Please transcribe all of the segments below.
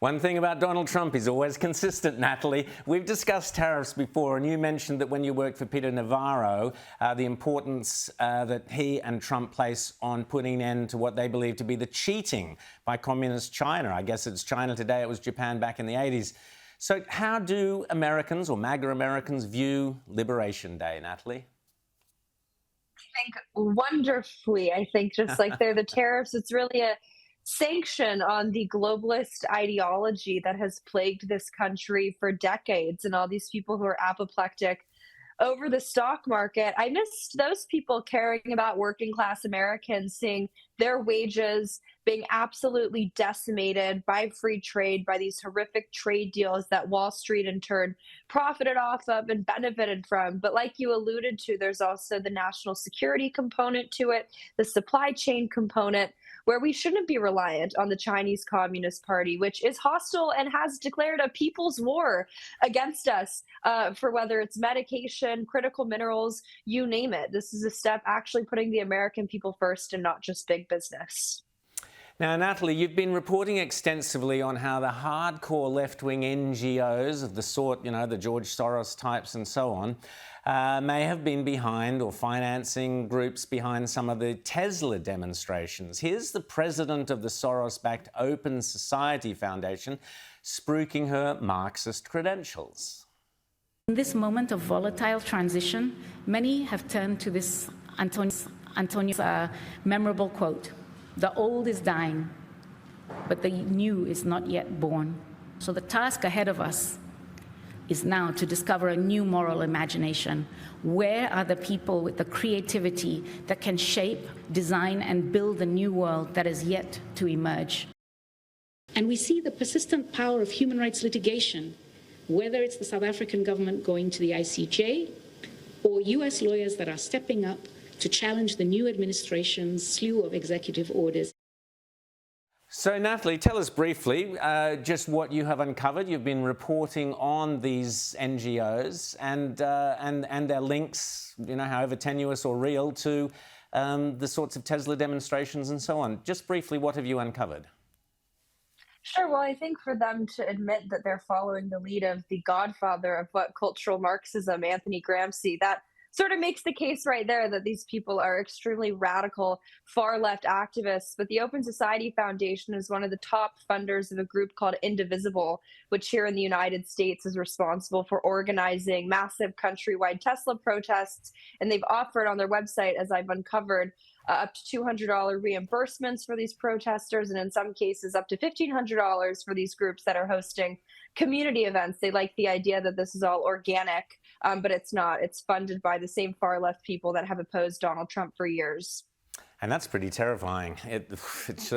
One thing about Donald Trump, he's always consistent, Natalie. We've discussed tariffs before, and you mentioned that when you worked for Peter Navarro, the importance that he and Trump place on putting an end to what they believe to be the cheating by communist China. I guess it's China today, it was Japan back in the 80s. So how do Americans, or MAGA Americans, view Liberation Day, Natalie? I think wonderfully. I think just like they're the tariffs, it's really a sanction on the globalist ideology that has plagued this country for decades, and all these people who are apoplectic over the stock market. I missed those people caring about working class Americans, seeing their wages being absolutely decimated by free trade, by these horrific trade deals that Wall Street in turn profited off of and benefited from. But like you alluded to, there's also the national security component to it, the supply chain component, where we shouldn't be reliant on the Chinese Communist Party, which is hostile and has declared a people's war against us for whether it's medication, critical minerals, you name it. This is a step actually putting the American people first and not just big business. Now, Natalie, you've been reporting extensively on how the hardcore left-wing NGOs of the sort, you know, the George Soros types and so on, may have been behind or financing groups behind some of the Tesla demonstrations. Here's the president of the Soros-backed Open Society Foundation spruiking her Marxist credentials. In this moment of volatile transition, many have turned to this Antonio's memorable quote: "The old is dying, but the new is not yet born." So the task ahead of us is now to discover a new moral imagination. Where are the people with the creativity that can shape, design, and build a new world that is yet to emerge? And we see the persistent power of human rights litigation, whether it's the South African government going to the ICJ or US lawyers that are stepping up to challenge the new administration's slew of executive orders. So, Natalie, tell us briefly just what you have uncovered. You've been reporting on these NGOs and their links, you know, however tenuous or real, to the sorts of Tesla demonstrations and so on. Just briefly, what have you uncovered? Sure. Well, I think for them to admit that they're following the lead of the godfather of what cultural Marxism, Anthony Gramsci, that sort of makes the case right there that these people are extremely radical, far left activists. But the Open Society Foundation is one of the top funders of a group called Indivisible, which here in the United States is responsible for organizing massive countrywide Tesla protests. And they've offered on their website, as I've uncovered, up to $200 reimbursements for these protesters, and in some cases up to $1,500 for these groups that are hosting community events. They like the idea that this is all organic, but it's not. It's funded by the same far left people that have opposed Donald Trump for years. And that's pretty terrifying. It's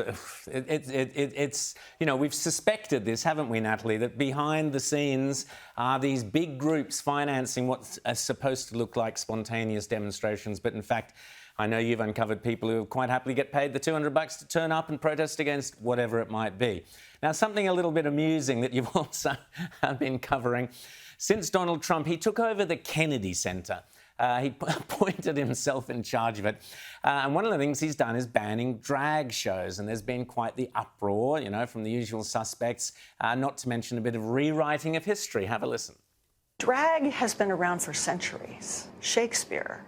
you know, we've suspected this, haven't we, Natalie, that behind the scenes are these big groups financing what are supposed to look like spontaneous demonstrations, but in fact, I know you've uncovered people who quite happily get paid the $200 to turn up and protest against whatever it might be. Now, something a little bit amusing that you've also been covering. Since Donald Trump, he took over the Kennedy Center. He appointed himself in charge of it. And one of the things he's done is banning drag shows. And there's been quite the uproar, you know, from the usual suspects, not to mention a bit of rewriting of history. Have a listen. Drag has been around for centuries. Shakespeare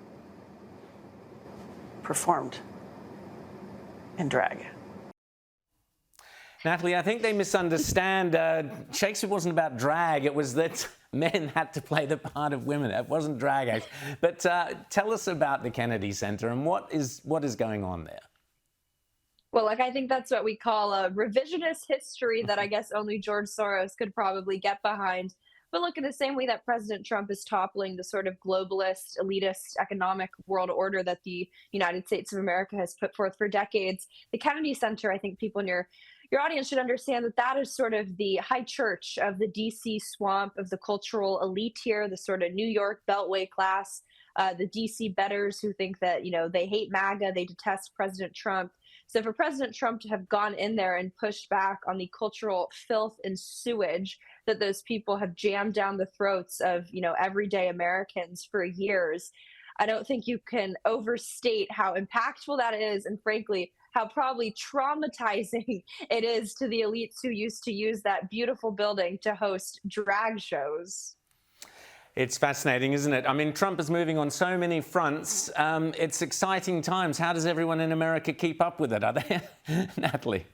performed in drag. Natalie, I think they misunderstand. Shakespeare wasn't about drag. It was that men had to play the part of women. It wasn't drag. But tell us about the Kennedy Center and what is going on there. Well, like, I think that's what we call a revisionist history that I guess only George Soros could probably get behind. But look, in the same way that President Trump is toppling the sort of globalist, elitist economic world order that the United States of America has put forth for decades, the Kennedy Center, I think people in your audience should understand that that is sort of the high church of the DC swamp, of the cultural elite here, the sort of New York Beltway class, the DC betters who think that, you know, they hate MAGA, they detest President Trump. So for President Trump to have gone in there and pushed back on the cultural filth and sewage that those people have jammed down the throats of, you know, everyday Americans for years, I don't think you can overstate how impactful that is, and frankly, how probably traumatizing it is to the elites who used to use that beautiful building to host drag shows. It's fascinating, isn't it? I mean, Trump is moving on so many fronts. It's exciting times. How does everyone in America keep up with it? Are they, Natalie?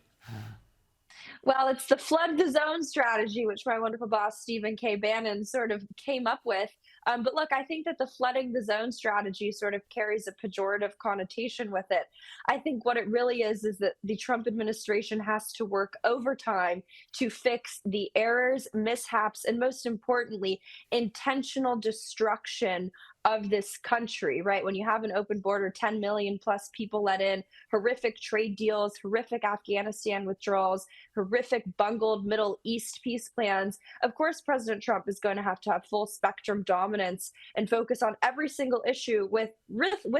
Well, it's the flood the zone strategy, which my wonderful boss, Stephen K. Bannon, sort of came up with. But look, I think that the flooding the zone strategy sort of carries a pejorative connotation with it. I think what it really is that the Trump administration has to work overtime to fix the errors, mishaps, and most importantly, intentional destruction of this country, right? When you have an open border, 10 million plus people let in, horrific trade deals, horrific Afghanistan withdrawals, horrific bungled Middle East peace plans. Of course, President Trump is going to have full spectrum dominance and focus on every single issue with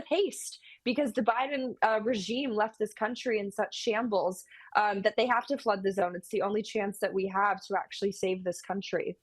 haste, because the Biden regime left this country in such shambles that they have to flood the zone. It's the only chance that we have to actually save this country.